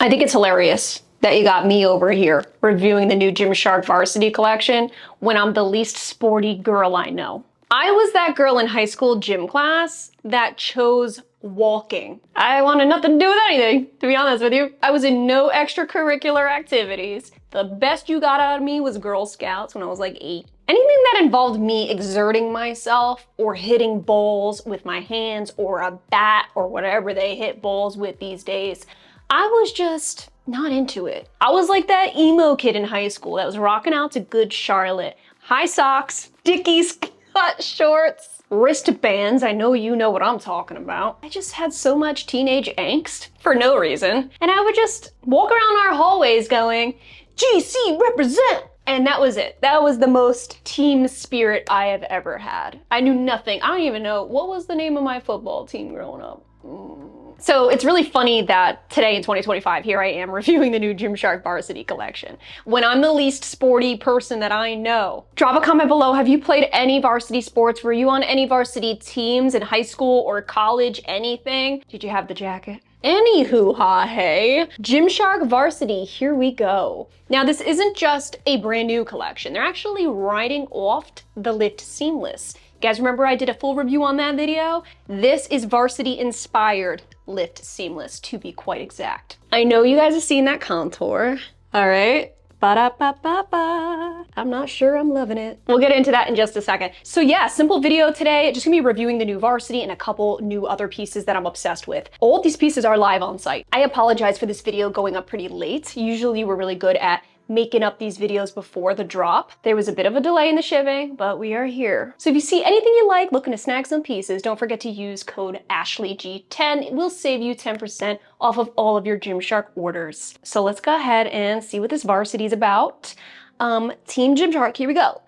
I think it's hilarious that you got me over here reviewing the new Gymshark Varsity Collection when I'm the least sporty girl I know. I was that girl in high school gym class that chose walking. I wanted nothing to do with anything, to be honest with you. I was in no extracurricular activities. The best you got out of me was Girl Scouts when I was like 8. Anything that involved me exerting myself or hitting balls with my hands or a bat or whatever they hit balls with these days, I was just not into it. I was like that emo kid in high school that was rocking out to Good Charlotte. High socks, Dickies cut shorts, wristbands. I know you know what I'm talking about. I just had so much teenage angst for no reason. And I would just walk around our hallways going, GC represent. And that was it. That was the most team spirit I have ever had. I knew nothing. I don't even know what was the name of my football team growing up. So it's really funny that today in 2025, here I am reviewing the new Gymshark Varsity Collection when I'm the least sporty person that I know. Drop a comment below. Have you played any varsity sports? Were you on any varsity teams in high school or college? Anything? Did you have the jacket? Anywho, hey, Gymshark Varsity, here we go. Now this isn't just a brand new collection. They're actually riding off the Lift Seamless. You guys remember I did a full review on that video? This is varsity inspired Lift Seamless, to be quite exact. I know you guys have seen that contour, all right? Ba-da-ba-ba-ba. I'm not sure I'm loving it. We'll get into that in just a second. So yeah, simple video today. Just gonna be reviewing the new Varsity and a couple new other pieces that I'm obsessed with. All of these pieces are live on site. I apologize for this video going up pretty late. Usually we're really good at making up these videos before the drop. There was a bit of a delay in the shipping, but we are here. So if you see anything you like, looking to snag some pieces, don't forget to use code ASHLEYG10. It will save you 10% off of all of your Gymshark orders. So let's go ahead and see what this Varsity is about. Team Gymshark, here we go.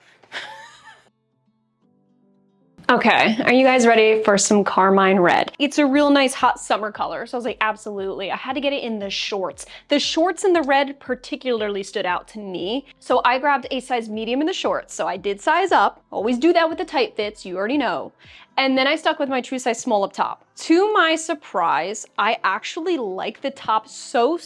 Okay, are you guys ready for some Carmine Red? It's a real nice hot summer color, so I was like, absolutely. I had to get it in the shorts. The shorts in the red particularly stood out to me, so I grabbed a size medium in the shorts, so I did size up. Always do that with the tight fits, you already know. And then I stuck with my true size small up top. To my surprise, I actually like the top so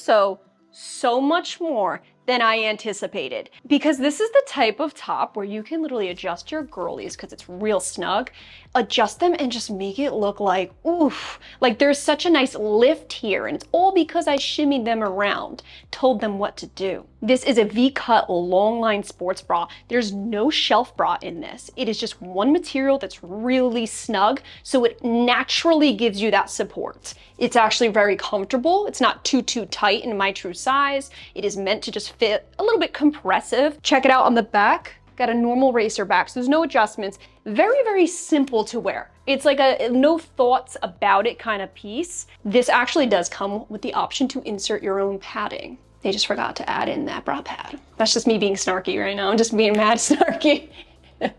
much more than I anticipated, because this is the type of top where you can literally adjust your girlies because it's real snug, adjust them and just make it look like, oof, like there's such a nice lift here, and it's all because I shimmied them around, told them what to do. This is a V-cut long line sports bra. There's no shelf bra in this. It is just one material that's really snug, so it naturally gives you that support. It's actually very comfortable. It's not too tight in my true size. It is meant to just fit a little bit compressive. Check it out on the back. Got a normal racer back, so there's no adjustments. Very simple to wear. It's like a no thoughts about it kind of piece. This actually does come with the option to insert your own padding. They just forgot to add in that bra pad. That's just me being snarky right now. I'm just being mad snarky.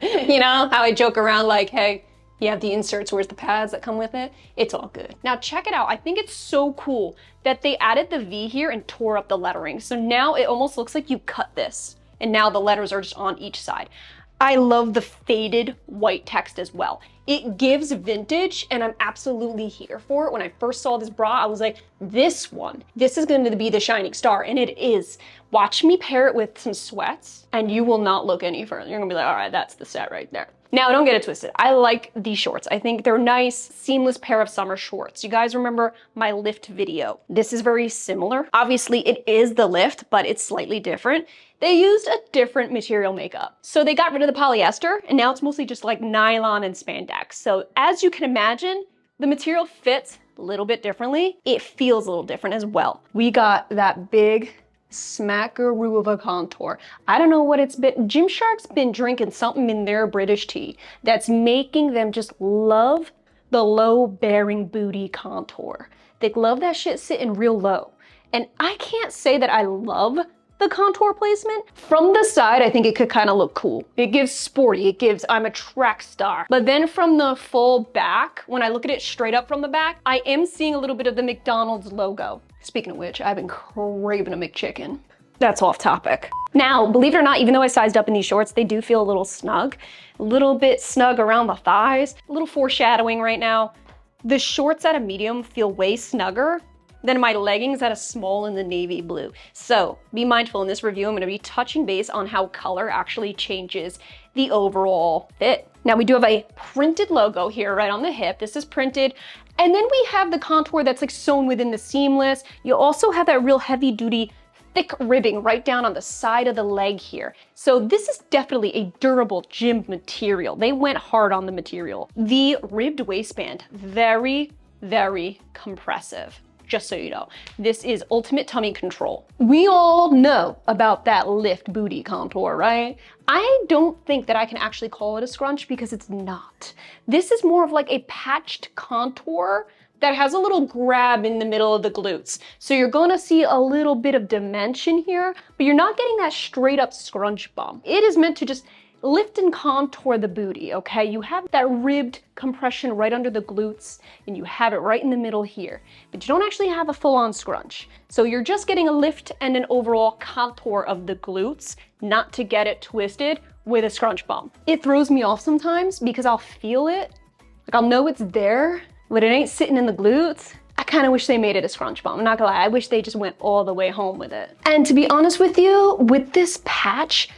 You know how I joke around like, hey, you have the inserts, where's the pads that come with it? It's all good. Now check it out. I think it's so cool that they added the V here and tore up the lettering. So now it almost looks like you cut this, and now the letters are just on each side. I love the faded white text as well. It gives vintage, and I'm absolutely here for it. When I first saw this bra, I was like, this is going to be the shining star, and it is. Watch me pair it with some sweats, and you will not look any further. You're gonna be like, all right, that's the set right there. Now, don't get it twisted. I like these shorts. I think they're nice, seamless pair of summer shorts. You guys remember my Lift video. This is very similar. Obviously, it is the Lift, but it's slightly different. They used a different material makeup. So they got rid of the polyester, and now it's mostly just like nylon and spandex. So as you can imagine, the material fits a little bit differently. It feels a little different as well. We got that big smackaroo of a contour. I don't know what it's been. Gymshark's been drinking something in their British tea that's making them just love the low bearing booty contour. They love that shit sitting real low. And I can't say that I love the contour placement. From the side, I think it could kind of look cool. It gives sporty, it gives, I'm a track star. But then from the full back, when I look at it straight up from the back, I am seeing a little bit of the McDonald's logo. Speaking of which, I've been craving a McChicken. That's off topic. Now, believe it or not, even though I sized up in these shorts, they do feel a little snug. A little bit snug around the thighs. A little foreshadowing right now. The shorts at a medium feel way snugger Then my leggings at a small in the navy blue. So be mindful in this review, I'm gonna be touching base on how color actually changes the overall fit. Now we do have a printed logo here right on the hip. This is printed. And then we have the contour that's like sewn within the seamless. You also have that real heavy duty thick ribbing right down on the side of the leg here. So this is definitely a durable gym material. They went hard on the material. The ribbed waistband, very, very compressive. Just so you know, this is ultimate tummy control. We all know about that lift booty contour, right? I don't think that I can actually call it a scrunch because it's not. This is more of like a patched contour that has a little grab in the middle of the glutes. So you're gonna see a little bit of dimension here, but you're not getting that straight up scrunch bump. It is meant to just lift and contour the booty, okay? You have that ribbed compression right under the glutes, and you have it right in the middle here, but you don't actually have a full-on scrunch. So you're just getting a lift and an overall contour of the glutes, not to get it twisted with a scrunch bump. It throws me off sometimes because I'll feel it, like I'll know it's there, but it ain't sitting in the glutes. I kind of wish they made it a scrunch bump. I'm not gonna lie, I wish they just went all the way home with it. And to be honest with you, with this patch,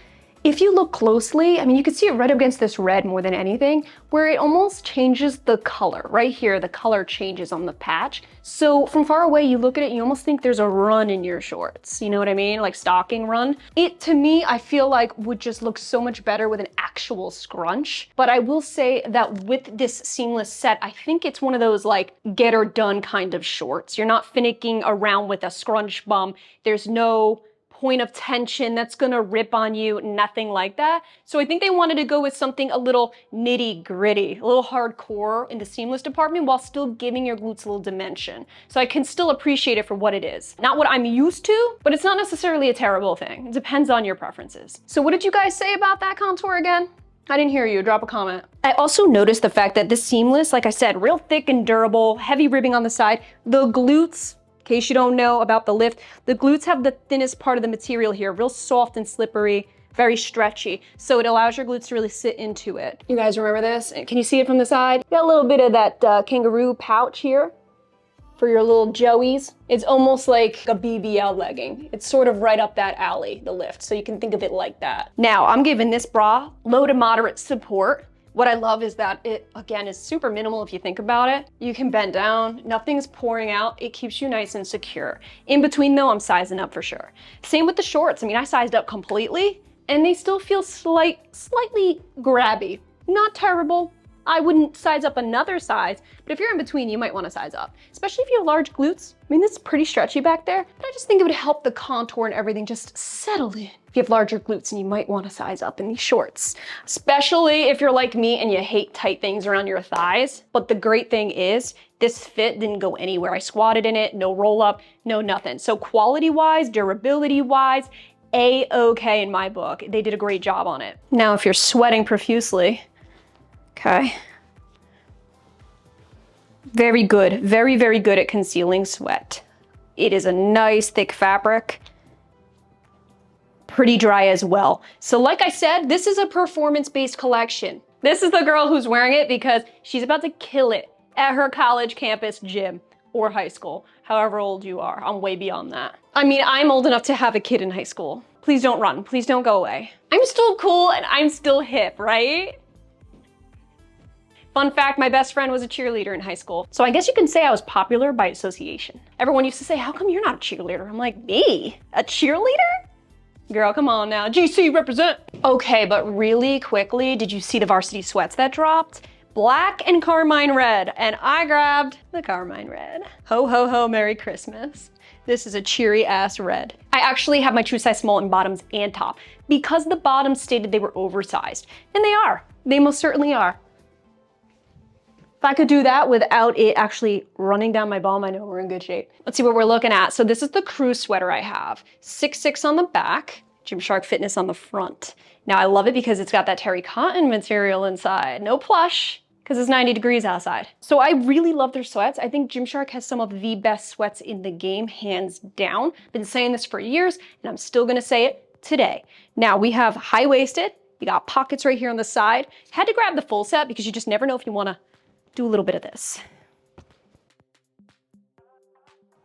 if you look closely, I mean, you can see it right up against this red more than anything, where it almost changes the color. Right here, the color changes on the patch. So from far away, you look at it, you almost think there's a run in your shorts. You know what I mean? Like stocking run. It, to me, I feel like would just look so much better with an actual scrunch. But I will say that with this seamless set, I think it's one of those like get or done kind of shorts. You're not finicking around with a scrunch bump. There's no point of tension that's gonna rip on you, nothing like that. So I think they wanted to go with something a little nitty gritty, a little hardcore in the seamless department while still giving your glutes a little dimension. So I can still appreciate it for what it is. Not what I'm used to, but it's not necessarily a terrible thing. It depends on your preferences. So what did you guys say about that contour again? I didn't hear you, drop a comment. I also noticed the fact that this seamless, like I said, real thick and durable, heavy ribbing on the side, the glutes, in case you don't know about the lift, the glutes have the thinnest part of the material here, real soft and slippery, very stretchy. So it allows your glutes to really sit into it. You guys remember this? Can you see it from the side? Got a little bit of that kangaroo pouch here for your little joeys. It's almost like a BBL legging. It's sort of right up that alley, the lift. So you can think of it like that. Now, I'm giving this bra low to moderate support. What I love is that it, again, is super minimal if you think about it. You can bend down, nothing's pouring out. It keeps you nice and secure. In between though, I'm sizing up for sure. Same with the shorts. I mean, I sized up completely and they still feel slightly grabby. Not terrible. I wouldn't size up another size, but if you're in between, you might want to size up, especially if you have large glutes. I mean, this is pretty stretchy back there, but I just think it would help the contour and everything just settle in. If you have larger glutes, and you might want to size up in these shorts, especially if you're like me and you hate tight things around your thighs. But the great thing is this fit didn't go anywhere. I squatted in it, no roll up, no nothing. So quality wise, durability wise, A-okay in my book. They did a great job on it. Now, if you're sweating profusely, okay. Very good, very, very good at concealing sweat. It is a nice thick fabric, pretty dry as well. So like I said, this is a performance-based collection. This is the girl who's wearing it because she's about to kill it at her college campus gym or high school, however old you are. I'm way beyond that. I mean, I'm old enough to have a kid in high school. Please don't run, please don't go away. I'm still cool and I'm still hip, right? Fun fact, my best friend was a cheerleader in high school. So I guess you can say I was popular by association. Everyone used to say, how come you're not a cheerleader? I'm like, me? A cheerleader? Girl, come on now, GC represent. Okay, but really quickly, did you see the varsity sweats that dropped? Black and carmine red, and I grabbed the carmine red. Ho, ho, ho, Merry Christmas. This is a cheery ass red. I actually have my true size small in bottoms and top because the bottoms stated they were oversized, and they are. They most certainly are. If I could do that without it actually running down my bum, I know we're in good shape. Let's see what we're looking at. So this is the crew sweater I have. 6'6" on the back, Gymshark Fitness on the front. Now I love it because it's got that terry cotton material inside. No plush, because it's 90 degrees outside. So I really love their sweats. I think Gymshark has some of the best sweats in the game, hands down. Been saying this for years, and I'm still gonna say it today. Now we have high-waisted, you got pockets right here on the side. Had to grab the full set because you just never know if you wanna do a little bit of this.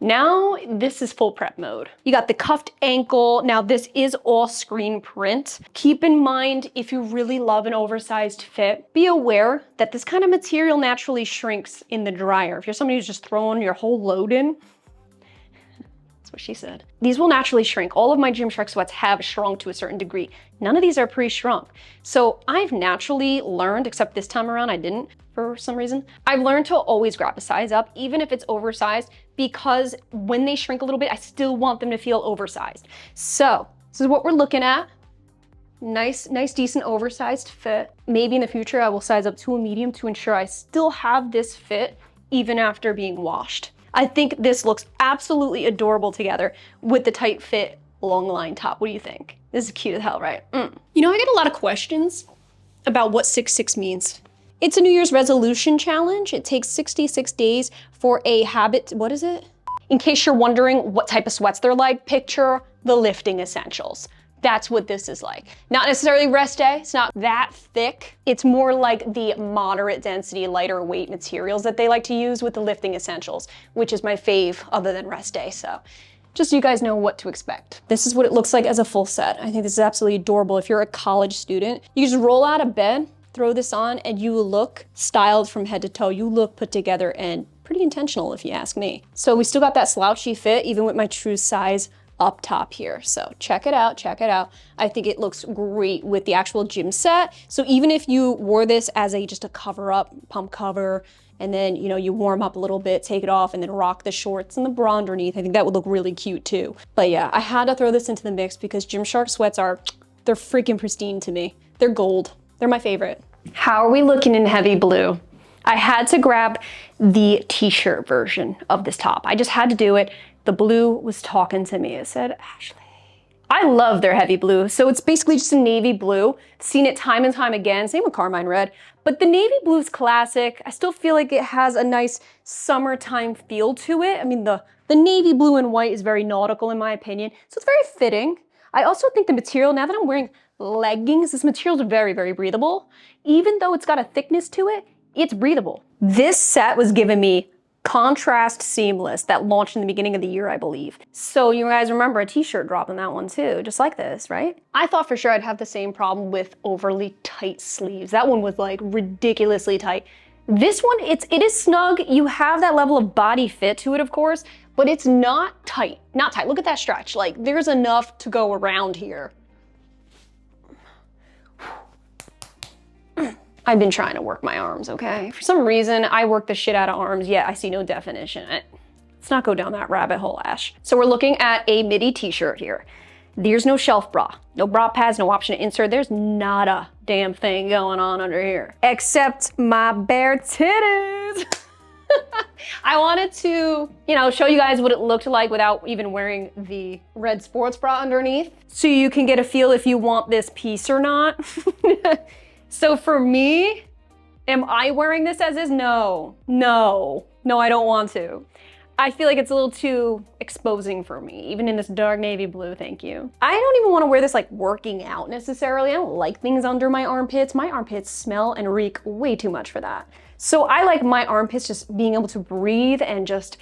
Now this is full prep mode. You got the cuffed ankle. Now this is all screen print. Keep in mind, if you really love an oversized fit, be aware that this kind of material naturally shrinks in the dryer. If you're somebody who's just throwing your whole load in, that's what she said. These will naturally shrink. All of my Gymshark sweats have shrunk to a certain degree. None of these are pre-shrunk. So I've naturally learned, except this time around I didn't for some reason, I've learned to always grab a size up, even if it's oversized, because when they shrink a little bit, I still want them to feel oversized. So this is what we're looking at. Nice, decent oversized fit. Maybe in the future I will size up to a medium to ensure I still have this fit even after being washed. I think this looks absolutely adorable together with the tight fit long line top. What do you think? This is cute as hell, right? You know, I get a lot of questions about what 6-6 means. It's a New Year's resolution challenge. It takes 66 days for a habit. What is it? In case you're wondering what type of sweats they're like, picture the lifting essentials. That's what this is like. Not necessarily rest day, it's not that thick. It's more like the moderate density, lighter weight materials that they like to use with the lifting essentials, which is my fave other than rest day, so just so you guys know what to expect. This is what it looks like as a full set. I think this is absolutely adorable. If you're a college student, you just roll out of bed, throw this on, and you look styled from head to toe. You look put together and pretty intentional if you ask me. So we still got that slouchy fit, even with my true size up top here. So check it out, check it out. I think it looks great with the actual gym set. So even if you wore this as just a cover up, pump cover, and then, you know, you warm up a little bit, take it off, and then rock the shorts and the bra underneath, I think that would look really cute too. But yeah, I had to throw this into the mix because Gymshark sweats they're freaking pristine to me. They're gold. They're my favorite. How are we looking in heavy blue? I had to grab the t-shirt version of this top. I just had to do it. The blue was talking to me. It said, Ashley. I love their heavy blue. So it's basically just a navy blue. Seen it time and time again. Same with carmine red. But the navy blue is classic. I still feel like it has a nice summertime feel to it. I mean, the navy blue and white is very nautical in my opinion. So it's very fitting. I also think the material, now that I'm wearing leggings, this material is very, very breathable. Even though it's got a thickness to it, it's breathable. This set was giving me contrast seamless that launched in the beginning of the year, I believe. So you guys remember a t-shirt drop in that one too, just like this, right? I thought for sure I'd have the same problem with overly tight sleeves. That one was like ridiculously tight. This one, it is snug. You have that level of body fit to it, of course, but it's not tight. Not tight. Look at that stretch. Like there's enough to go around here. I've been trying to work my arms, okay? For some reason, I work the shit out of arms, yet I see no definition. Let's not go down that rabbit hole, Ash. So we're looking at a midi t-shirt here. There's no shelf bra, no bra pads, no option to insert. There's not a damn thing going on under here, except my bare titties. I wanted to, you know, show you guys what it looked like without even wearing the red sports bra underneath, so you can get a feel if you want this piece or not. So for me, am I wearing this as is? No, I don't want to. I feel like it's a little too exposing for me, even in this dark navy blue, thank you. I don't even want to wear this like working out necessarily. I don't like things under my armpits. My armpits smell and reek way too much for that. So I like my armpits just being able to breathe and just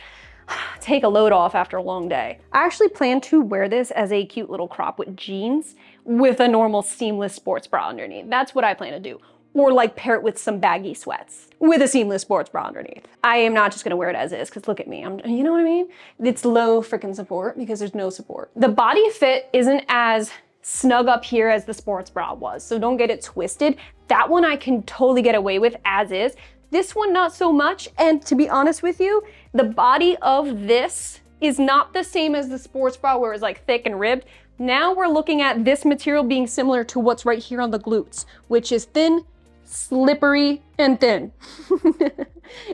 take a load off after a long day. I actually plan to wear this as a cute little crop with jeans with a normal seamless sports bra underneath. That's what I plan to do. Or like pair it with some baggy sweats with a seamless sports bra underneath. I am not just gonna wear it as is, because look at me, you know what I mean? It's low freaking support because there's no support. The body fit isn't as snug up here as the sports bra was, so don't get it twisted. That one I can totally get away with as is. This one, not so much, and to be honest with you, the body of this is not the same as the sports bra where it's like thick and ribbed. Now we're looking at this material being similar to what's right here on the glutes, which is thin, slippery, and thin.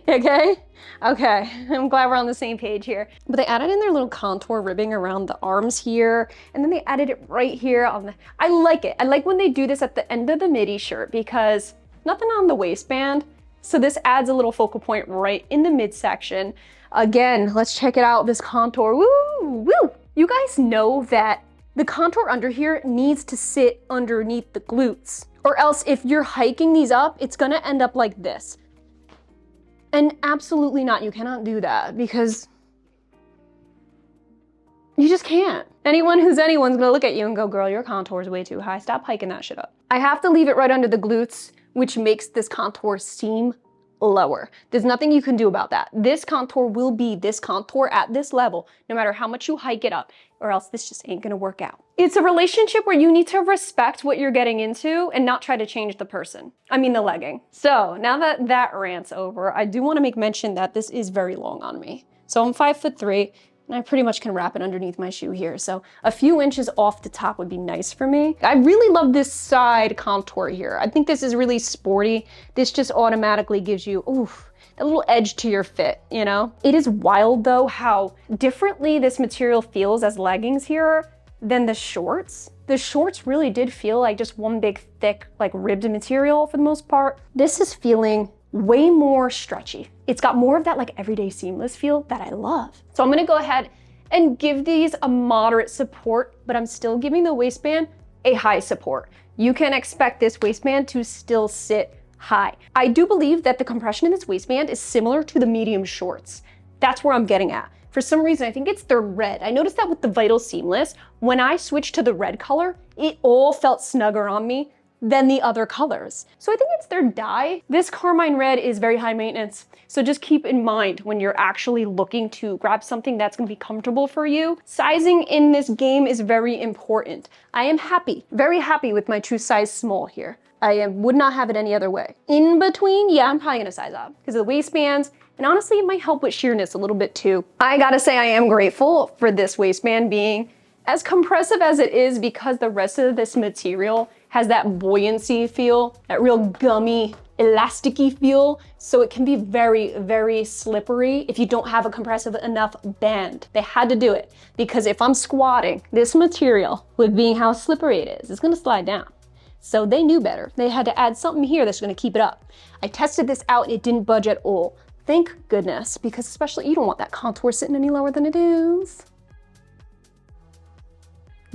Okay? Okay, I'm glad we're on the same page here. But they added in their little contour ribbing around the arms here, and then they added it right here on the, I like it. I like when they do this at the end of the midi shirt because nothing on the waistband. So this adds a little focal point right in the midsection. Again, let's check it out, this contour, woo, woo. You guys know that the contour under here needs to sit underneath the glutes, or else if you're hiking these up, it's gonna end up like this. And absolutely not, you cannot do that because You just can't. Anyone's gonna look at you and go, girl, your contour is way too high. Stop hiking that shit up. I have to leave it right under the glutes, which makes this contour seem lower. There's nothing you can do about that. This contour will be this contour at this level, no matter how much you hike it up, or else this just ain't gonna work out. It's a relationship where you need to respect what you're getting into and not try to change the person. I mean the legging. So now that that rant's over, I do wanna make mention that this is very long on me. So I'm 5'3", and I pretty much can wrap it underneath my shoe here. So a few inches off the top would be nice for me. I really love this side contour here. I think this is really sporty. This just automatically gives you, oof, a little edge to your fit, you know? It is wild though how differently this material feels as leggings here than the shorts. The shorts really did feel like just one big thick, like ribbed material for the most part. This is feeling way more stretchy. It's got more of that like everyday seamless feel that I love. So I'm gonna go ahead and give these a moderate support, but I'm still giving the waistband a high support. You can expect this waistband to still sit high. I do believe that the compression in this waistband is similar to the medium shorts. That's where I'm getting at. For some reason, I think it's the red. I noticed that with the Vital Seamless, when I switched to the red color, it all felt snugger on me than the other colors. So I think it's their dye. This carmine red is very high maintenance. So just keep in mind when you're actually looking to grab something that's gonna be comfortable for you. Sizing in this game is very important. I am happy, very happy with my true size small here. I would not have it any other way. In between, yeah, I'm probably gonna size up because of the waistbands, and honestly, it might help with sheerness a little bit too. I gotta say I am grateful for this waistband being as compressive as it is because the rest of this material has that buoyancy feel, that real gummy, elasticy feel. So it can be very, very slippery if you don't have a compressive enough band. They had to do it because if I'm squatting, this material, with being how slippery it is, it's gonna slide down. So they knew better. They had to add something here that's gonna keep it up. I tested this out and it didn't budge at all. Thank goodness, because especially you don't want that contour sitting any lower than it is.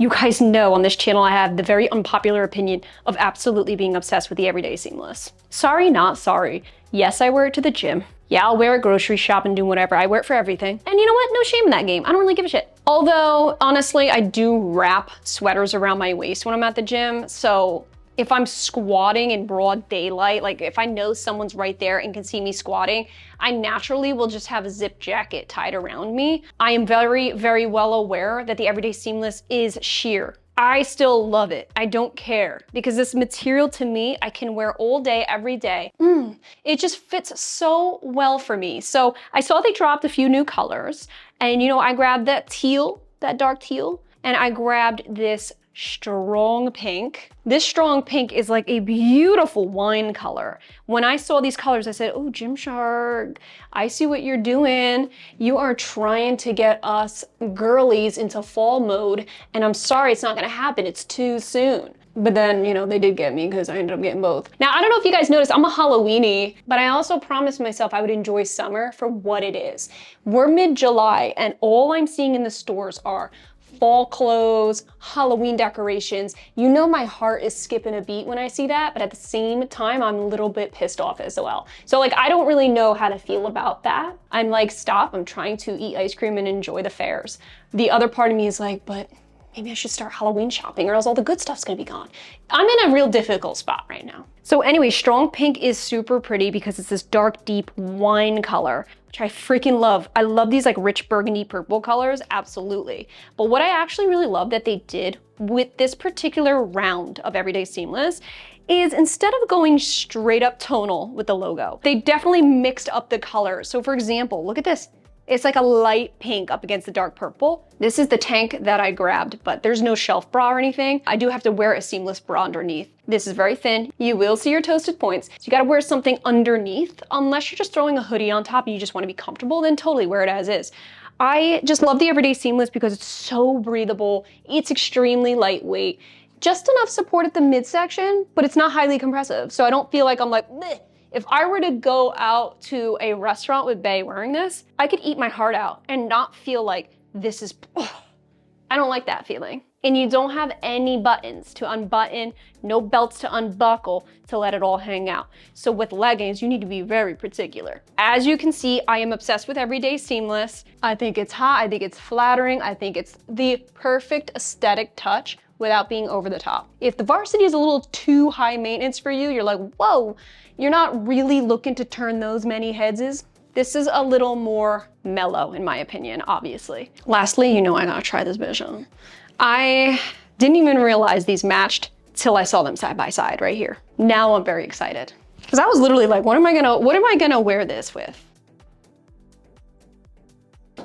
You guys know on this channel I have the very unpopular opinion of absolutely being obsessed with the everyday seamless. Sorry, not sorry. Yes, I wear it to the gym. Yeah, I'll wear it grocery shop and do whatever. I wear it for everything. And you know what? No shame in that game. I don't really give a shit. Although, honestly, I do wrap sweaters around my waist when I'm at the gym. So if I'm squatting in broad daylight, like if I know someone's right there and can see me squatting, I naturally will just have a zip jacket tied around me. I am very, very well aware that the everyday seamless is sheer. I still love it. I don't care because this material to me, I can wear all day, every day. It just fits so well for me. So I saw they dropped a few new colors and you know, I grabbed that teal, that dark teal, and I grabbed this strong pink. This strong pink is like a beautiful wine color. When I saw these colors, I said, oh, Gymshark, I see what you're doing. You are trying to get us girlies into fall mode. And I'm sorry, it's not gonna happen. It's too soon. But then, you know, they did get me because I ended up getting both. Now, I don't know if you guys noticed, I'm a Halloweenie, but I also promised myself I would enjoy summer for what it is. We're mid-July and all I'm seeing in the stores are fall clothes, Halloween decorations. You know my heart is skipping a beat when I see that, but at the same time, I'm a little bit pissed off as well. So like, I don't really know how to feel about that. I'm like, stop, I'm trying to eat ice cream and enjoy the fairs. The other part of me is like, but maybe I should start Halloween shopping or else all the good stuff's gonna be gone. I'm in a real difficult spot right now. So anyway, strong pink is super pretty because it's this dark, deep wine color, which I freaking love. I love these like rich burgundy purple colors, absolutely. But what I actually really love that they did with this particular round of Everyday Seamless is instead of going straight up tonal with the logo, they definitely mixed up the colors. So for example, look at this. It's like a light pink up against the dark purple. This is the tank that I grabbed, but there's no shelf bra or anything. I do have to wear a seamless bra underneath. This is very thin. You will see your toasted points. So you gotta wear something underneath. Unless you're just throwing a hoodie on top and you just wanna be comfortable, then totally wear it as is. I just love the Everyday Seamless because it's so breathable. It's extremely lightweight. Just enough support at the midsection, but it's not highly compressive. So I don't feel like I'm like, bleh. If I were to go out to a restaurant with Bae wearing this, I could eat my heart out and not feel like this is, I don't like that feeling. And you don't have any buttons to unbutton, no belts to unbuckle to let it all hang out. So with leggings, you need to be very particular. As you can see, I am obsessed with everyday seamless. I think it's hot, I think it's flattering, I think it's the perfect aesthetic touch without being over the top. If the Varsity is a little too high maintenance for you, you're like, whoa, you're not really looking to turn those many heads. This is a little more mellow in my opinion, obviously. Lastly, you know I gotta try this bitch on. I didn't even realize these matched till I saw them side by side right here. Now I'm very excited. Cause I was literally like, what am I gonna wear this with?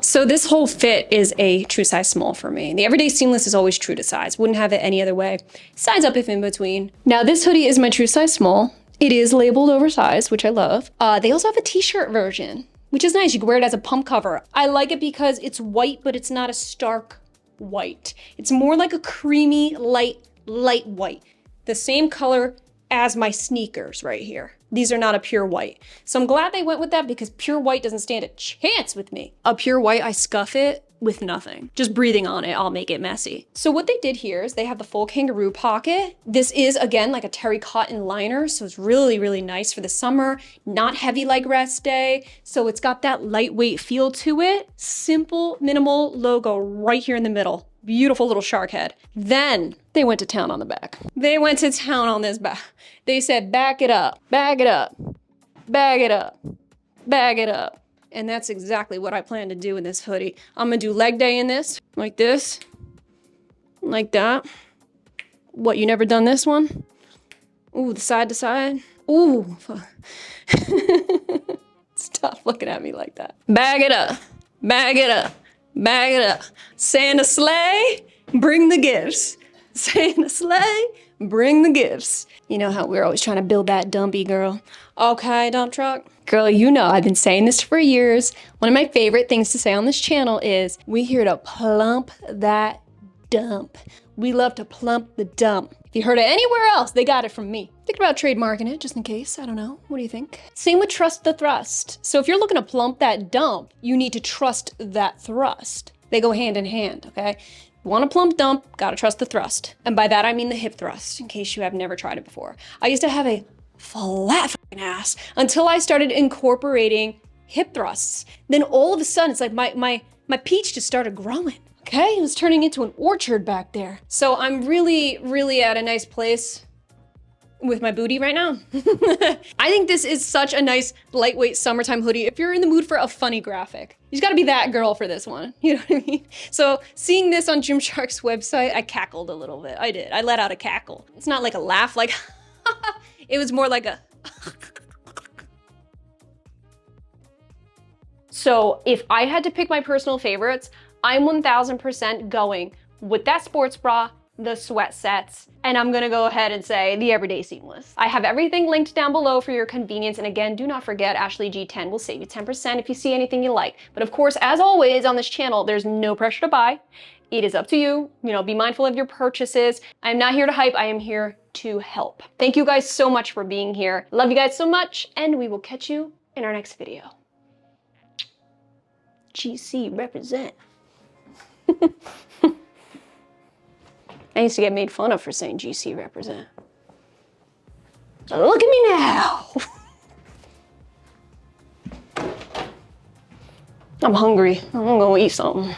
So this whole fit is a true size small for me. The everyday seamless is always true to size. Wouldn't have it any other way. Size up if in between. Now this hoodie is my true size small. It is labeled oversized, which I love. They also have a t-shirt version, which is nice. You can wear it as a pump cover. I like it because it's white, but it's not a stark white. It's more like a creamy, light white. The same color as my sneakers right here. These are not a pure white. So I'm glad they went with that because pure white doesn't stand a chance with me. A pure white, I scuff it with nothing. Just breathing on it, I'll make it messy. So what they did here is they have the full kangaroo pocket. This is, again, like a terry cotton liner, so it's really, really nice for the summer. Not heavy like rest day, so it's got that lightweight feel to it. Simple, minimal logo right here in the middle. Beautiful little shark head. Then they went to town on the back. They went to town on this back. They said, back it up, bag it up, bag it up, bag it up. And that's exactly what I plan to do in this hoodie. I'm gonna do leg day in this, like this, like that. What, you never done this one? Ooh, the side to side. Ooh. Stop looking at me like that. Bag it up, bag it up, bag it up. Santa sleigh, bring the gifts. Santa sleigh, bring the gifts. You know how we're always trying to build that dumpy girl. Okay, dump truck. Girl, you know I've been saying this for years. One of my favorite things to say on this channel is we here to plump that dump. We love to plump the dump. If you heard it anywhere else, they got it from me. Think about trademarking it just in case. I don't know. What do you think? Same with trust the thrust. So if you're looking to plump that dump, you need to trust that thrust. They go hand in hand, okay? Want a plump dump, gotta trust the thrust. And by that I mean the hip thrust, in case you have never tried it before. I used to have a flat fucking ass until I started incorporating hip thrusts. Then all of a sudden, it's like my peach just started growing. Okay, it was turning into an orchard back there. So I'm really, really at a nice place with my booty right now. I think this is such a nice lightweight summertime hoodie. If you're in the mood for a funny graphic, you just gotta be that girl for this one. You know what I mean? So seeing this on Gymshark's website, I cackled a little bit. I did, I let out a cackle. It's not like a laugh, like, it was more like a. So if I had to pick my personal favorites, I'm 1000% going with that sports bra, the sweat sets, and I'm gonna go ahead and say the everyday seamless. I have everything linked down below for your convenience, and again, do not forget Ashley G10 will save you 10% if you see anything you like. But of course, as always on this channel, there's no pressure to buy. It is up to you. You know, be mindful of your purchases. I'm not here to hype, I am here to help. Thank you guys so much for being here. Love you guys so much, and we will catch you in our next video. GC represent. I used to get made fun of for saying GC represent. Look at me now. I'm hungry. I'm gonna eat something.